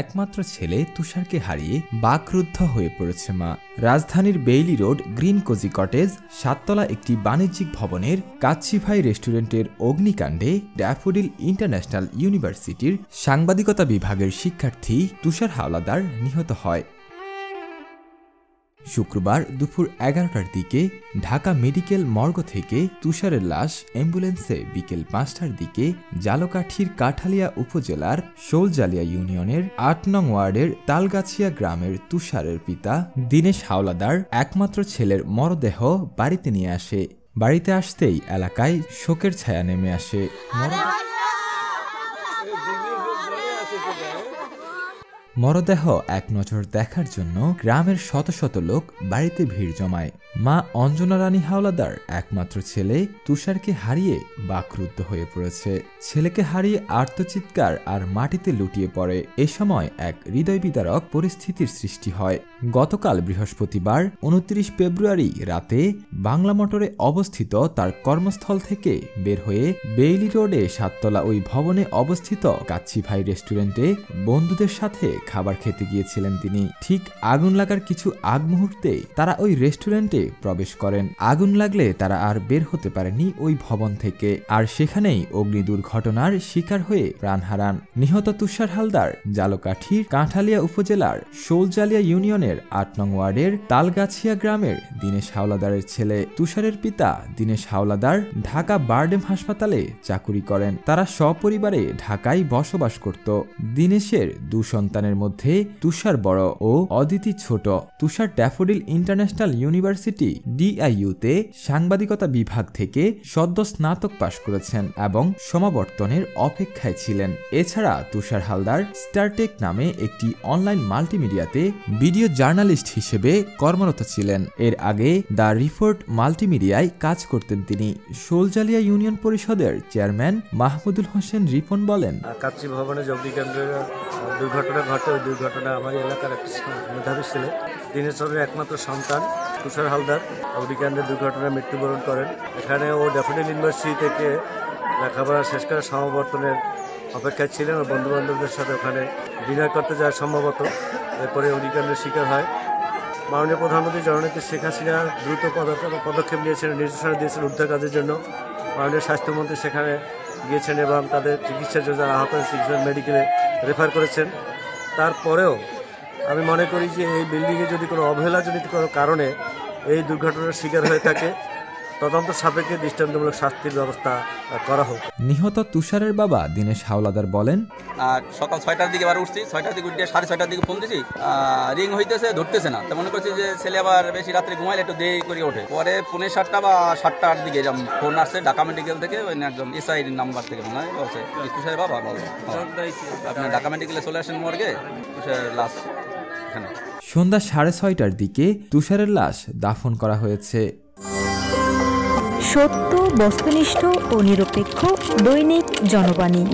একমাত্র ছেলে তুষারকে হারিয়ে বাকরুদ্ধ হয়ে পড়েছে মা। রাজধানীর Bailey Road Green Cozy Cottage 7তলা একটি বাণিজ্যিক ভবনের কাচ্চিভাই রেস্টুরেন্টের অগ্নিকাণ্ডে ড্যাফোডিল ইন্টারন্যাশনাল ইউনিভার্সিটির সাংবাদিকতা বিভাগের শিক্ষার্থী তুষার হাওলাদার নিহত হয়। শুক্রবার দুপুর 11টার দিকে ঢাকা মেডিকেল মর্গ থেকে তুষারের লাশ অ্যাম্বুলেন্সে বিকেল 5টার দিকে জালকাঠির কাঠালিয়া উপজেলার শোলজালিয়া ইউনিয়নের 8 নং ওয়ার্ডের তালগাছিয়া গ্রামের তুষারের পিতা দীনেশ হাওলাদার একমাত্র ছেলের মরদেহ বাড়িতে নিয়ে আসে। বাড়িতে আসতেই এলাকায় শোকের ছায়া নেমে আসে। মরদেহ এক নজর দেখার জন্য গ্রামের শত শত লোক বাড়িতে ভিড় জমায়। মা অঞ্জনা রানী হাওলাদার একমাত্র ছেলে তুষারকে হারিয়ে বাকরুদ্ধ হয়ে পড়েছে। ছেলেকে হারিয়ে আর্তচিৎকার আর মাটিতে লুটিয়ে পড়ে। এ সময় এক হৃদয় বিদারক পরিস্থিতির সৃষ্টি হয়। গতকাল বৃহস্পতিবার 29 ফেব্রুয়ারি রাতে বাংলা মোটরে অবস্থিত তার কর্মস্থল থেকে বের হয়ে বেইলি রোডে 7তলা ওই ভবনে অবস্থিত কাচ্চিভাই রেস্টুরেন্টে বন্ধুদের সাথে খাবার খেতে গিয়েছিলেন তিনি। ঠিক আগুন লাগার কিছু আগ মুহূর্তে তারা ওই রেস্টুরেন্টে প্রবেশ করেন। আগুন লাগলে তারা আর বের হতে পারেনি ওই ভবন থেকে, আর সেখানেই অগ্নি দুর্ঘটনার শিকার হয়ে প্রাণ হারান। নিহত তুষার হালদার জালকাঠির কাঠালিয়া উপজেলার শোলজালিয়া ইউনিয়নের 8 নং ওয়ার্ডের তালগাছিয়া গ্রামের দীনেশ হাওলাদারের ছেলে। তুষারের পিতা দীনেশ হাওলাদার ঢাকা বারডেম হাসপাতালে চাকুরি করেন। তারা সপরিবারে ঢাকায় বসবাস করত। দীনেশের 2 সন্তানের মধ্যে তুষার বড় ও অদিতি ছোট। তুষার ড্যাফোডিল ইন্টারন্যাশনাল ইউনিভার্সিটি ডিআইইউতে সাংবাদিকতা বিভাগ থেকে সদ্য স্নাতক পাশ করেছেন এবং সমাবর্তনের অপেক্ষায় ছিলেন। এছাড়া তুষার হালদার স্টারটেক নামে একটি অনলাইন মাল্টিমিডিয়াতে ভিডিও জার্নালিস্ট হিসেবে কর্মরত ছিলেন। এর আগে দ্য রিপোর্ট মাল্টিমিডিয়ায় কাজ করতেন তিনি। শোলজালিয়া ইউনিয়ন পরিষদের চেয়ারম্যান মাহমুদুল হোসেন রিপন বলেন, কাচ্চি ভবনে অগ্নিকাণ্ডের দুর্ঘটনা ঘটে। ওই দুর্ঘটনা আমার এলাকার একটি মেধাবী ছেলে দীনেশের একমাত্র সন্তান তুষার হালদার অগ্নিকাণ্ডের দুর্ঘটনায় মৃত্যুবরণ করেন। এখানে ও ড্যাফোডিল ইউনিভার্সিটি থেকে লেখাপড়া শেষ করে সমাবর্তনের অপেক্ষায় ছিলেন ও বন্ধুবান্ধবদের সাথে ওখানে ডিনার করতে যাওয়া সম্ভবত। এরপরে অগ্নিকাণ্ডের শিকার হয়। মাননীয় প্রধানমন্ত্রী জননেত্রী শেখ হাসিনা দ্রুত পদক্ষেপ নিয়েছেন, নির্দেশনা দিয়েছেন উদ্ধার কাজের জন্য। মাননীয় স্বাস্থ্যমন্ত্রী সেখানে গিয়েছেন এবং তাদের চিকিৎসার জন্য যারা আহত চিকিৎসা মেডিকেলে রেফার করেছেন। তারপরেও আমি মনে করি যে এই বিল্ডিংয়ে যদি কোনো অবহেলাজনিত কোনো কারণে এই দুর্ঘটনার শিকার হয়ে থাকে, তদন্ত সাপেক্ষে দৃষ্টান্তমূলক শাস্তির ব্যবস্থা করা হোক। নিহত তুষারের বাবা দীনেশ হাওলাদার বলেন, সকাল 6টার দিকে আবার উঠছি, 6টার দিকে উঠে 6:30টার দিকে ফোন দিছি, রিং হইতেছে, ধরতেছে না। তো মনে করছি যে ছেলে আবার বেশি রাত্রে ঘুমাইলে একটু দেরি করে ওঠে। পরে 7:45 বা 7টার দিকে ফোন আসছে ঢাকা মেডিকেল থেকে, একদম এসআই নাম্বার থেকে মনে হয় বলছে তুষারের বাবা বলছে আপনার ঢাকা মেডিকেলে চলে আসেন মর্গে, তুষারের লাশ এখানে। সন্ধ্যা 6:30টার দিকে তুষারের লাশ দাফন করা হয়েছে। সত্য, বস্তুনিষ্ঠ ও নিরপেক্ষ দৈনিক জনবাণী।